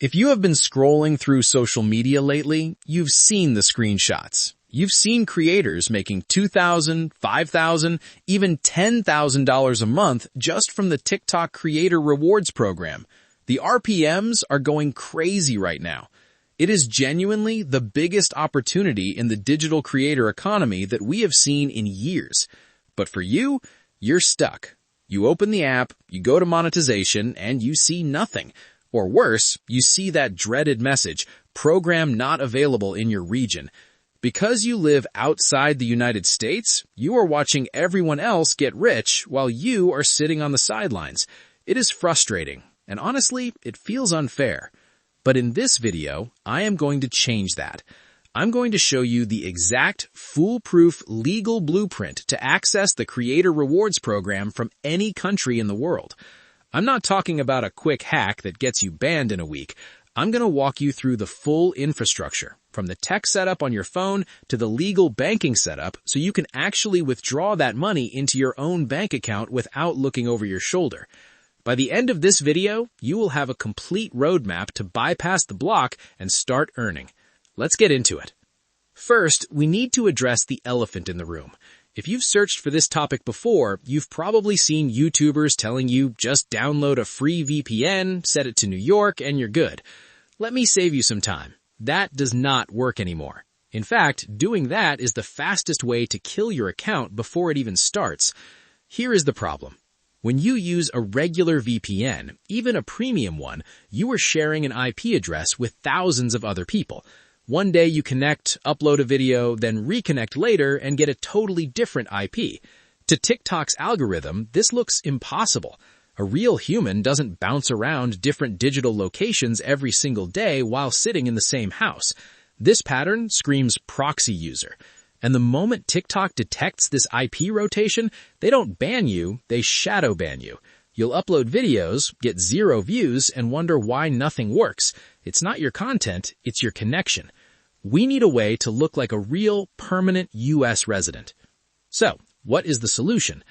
If you have been scrolling through social media lately, you've seen the screenshots. You've seen creators making $2,000, $5,000, even $10,000 a month just from the TikTok Creator Rewards program. The RPMs are going crazy right now. It is genuinely the biggest opportunity in the digital creator economy that we have seen in years. But for you, you're stuck. You open the app, you go to monetization, and you see nothing. Or worse, you see that dreaded message, program not available in your region. Because you live outside the United States, you are watching everyone else get rich while you are sitting on the sidelines. It is frustrating, and honestly, it feels unfair. But in this video, I am going to change that. I'm going to show you the exact, foolproof legal blueprint to access the Creator Rewards program from any country in the world. I'm not talking about a quick hack that gets you banned in a week. I'm going to walk you through the full infrastructure, from the tech setup on your phone to the legal banking setup, so you can actually withdraw that money into your own bank account without looking over your shoulder. By the end of this video, you will have a complete roadmap to bypass the block and start earning. Let's get into it. First, we need to address the elephant in the room. If you've searched for this topic before, you've probably seen YouTubers telling you just download a free VPN, set it to New York, and you're good. Let me save you some time. That does not work anymore. In fact, doing that is the fastest way to kill your account before it even starts. Here is the problem. When you use a regular VPN, even a premium one, you are sharing an IP address with thousands of other people. One day you connect, upload a video, then reconnect later and get a totally different IP. To TikTok's algorithm, this looks impossible. A real human doesn't bounce around different digital locations every single day while sitting in the same house. This pattern screams proxy user. And the moment TikTok detects this IP rotation, they don't ban you, they shadow ban you. You'll upload videos, get 0 views, and wonder why nothing works. It's not your content, it's your connection. We need a way to look like a real, permanent U.S. resident. So, what is the solution?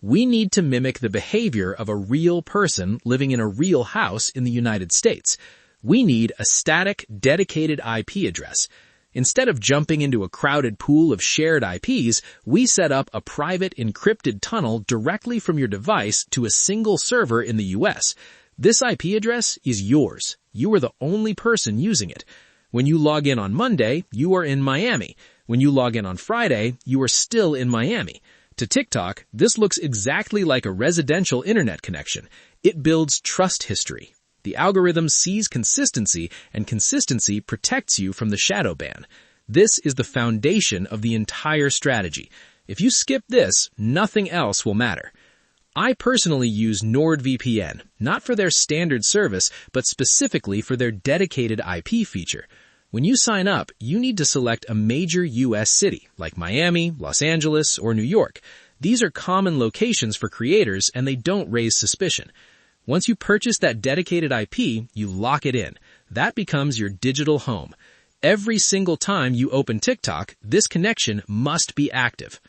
We need to mimic the behavior of a real person living in a real house in the United States. We need a static, dedicated IP address. Instead of jumping into a crowded pool of shared IPs, we set up a private encrypted tunnel directly from your device to a single server in the U.S. This IP address is yours. You are the only person using it. When you log in on Monday, you are in Miami. When you log in on Friday, you are still in Miami. To TikTok, this looks exactly like a residential internet connection. It builds trust history. The algorithm sees consistency, and consistency protects you from the shadow ban. This is the foundation of the entire strategy. If you skip this, nothing else will matter. I personally use NordVPN, not for their standard service, but specifically for their dedicated IP feature. When you sign up, you need to select a major U.S. city, like Miami, Los Angeles, or New York. These are common locations for creators, and they don't raise suspicion. Once you purchase that dedicated IP, you lock it in. That becomes your digital home. Every single time you open TikTok, this connection must be active.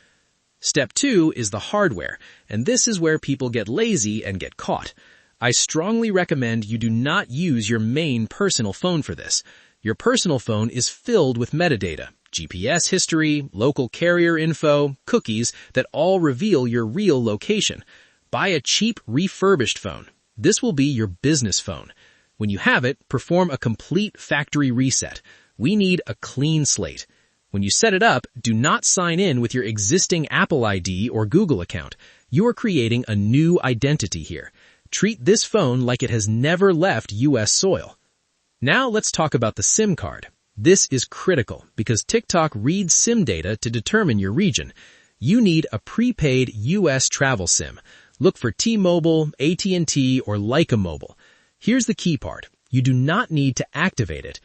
Step 2 is the hardware, and this is where people get lazy and get caught. I strongly recommend you do not use your main personal phone for this. Your personal phone is filled with metadata, GPS history, local carrier info, cookies that all reveal your real location. Buy a cheap refurbished phone. This will be your business phone. When you have it, perform a complete factory reset. We need a clean slate. When you set it up, do not sign in with your existing Apple ID or Google account. You are creating a new identity here. Treat this phone like it has never left U.S. soil. Now let's talk about the SIM card. This is critical because TikTok reads SIM data to determine your region. You need a prepaid U.S. travel SIM. Look for T-Mobile, AT&T, or Leica Mobile. Here's the key part. You do not need to activate it.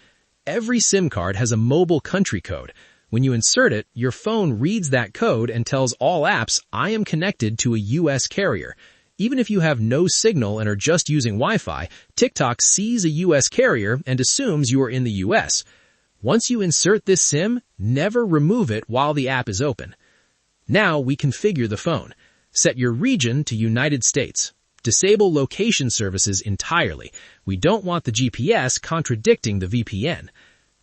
Every SIM card has a mobile country code. When you insert it, your phone reads that code and tells all apps, I am connected to a U.S. carrier. Even if you have no signal and are just using Wi-Fi, TikTok sees a U.S. carrier and assumes you are in the U.S. Once you insert this SIM, never remove it while the app is open. Now we configure the phone. Set your region to United States. Disable location services entirely. We don't want the GPS contradicting the VPN.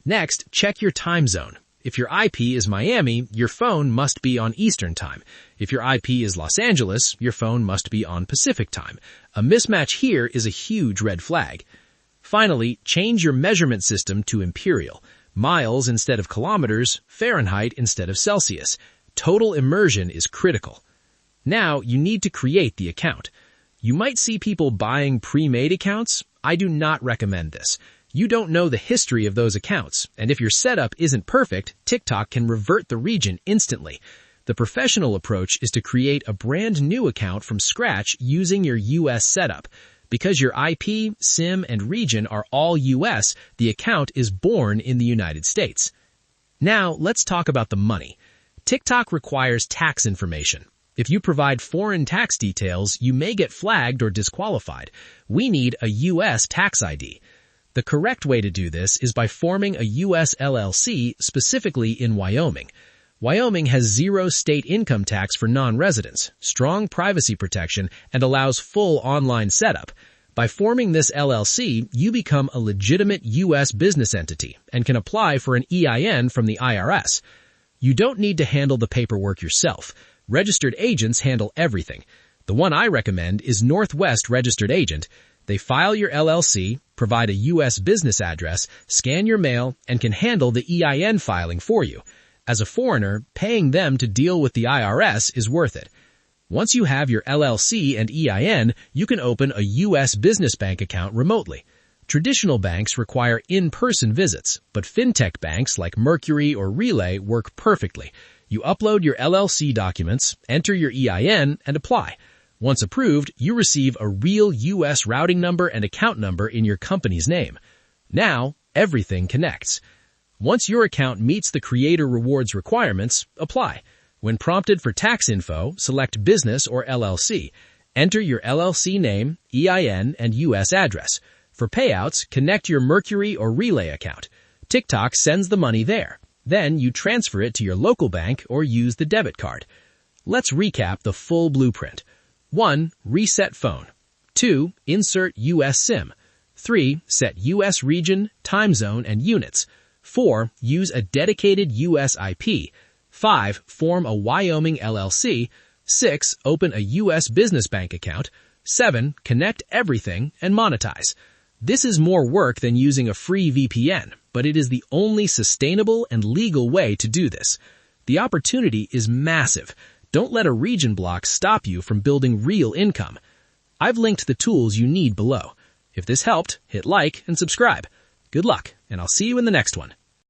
Next, check your time zone. If your IP is Miami, your phone must be on Eastern Time. If your IP is Los Angeles, your phone must be on Pacific Time. A mismatch here is a huge red flag. Finally, change your measurement system to imperial. Miles instead of kilometers, Fahrenheit instead of Celsius. Total immersion is critical. Now, you need to create the account. You might see people buying pre-made accounts. I do not recommend this. You don't know the history of those accounts, and if your setup isn't perfect, TikTok can revert the region instantly. The professional approach is to create a brand new account from scratch using your US setup. Because your IP, SIM, and region are all US, the account is born in the United States. Now, let's talk about the money. TikTok requires tax information. If you provide foreign tax details, you may get flagged or disqualified. We need a US tax ID. The correct way to do this is by forming a US LLC, specifically in Wyoming. Wyoming has 0 state income tax for non-residents, strong privacy protection, and allows full online setup. By forming this LLC, you become a legitimate US business entity and can apply for an EIN from the IRS. You don't need to handle the paperwork yourself. Registered agents handle everything. The one I recommend is Northwest Registered Agent. They file your LLC, provide a U.S. business address, scan your mail, and can handle the EIN filing for you. As a foreigner, paying them to deal with the IRS is worth it. Once you have your LLC and EIN, you can open a U.S. business bank account remotely. Traditional banks require in-person visits, but fintech banks like Mercury or Relay work perfectly. You upload your LLC documents, enter your EIN, and apply. Once approved, you receive a real U.S. routing number and account number in your company's name. Now, everything connects. Once your account meets the Creator Rewards requirements, apply. When prompted for tax info, select Business or LLC. Enter your LLC name, EIN, and U.S. address. For payouts, connect your Mercury or Relay account. TikTok sends the money there. Then you transfer it to your local bank or use the debit card. Let's recap the full blueprint. 1. Reset phone. 2. Insert U.S. SIM. 3. Set U.S. region, time zone, and units. 4. Use a dedicated U.S. IP. 5. Form a Wyoming LLC. 6. Open a U.S. business bank account. 7. Connect everything and monetize. This is more work than using a free VPN, but it is the only sustainable and legal way to do this. The opportunity is massive. Don't let a region block stop you from building real income. I've linked the tools you need below. If this helped, hit like and subscribe. Good luck, and I'll see you in the next one.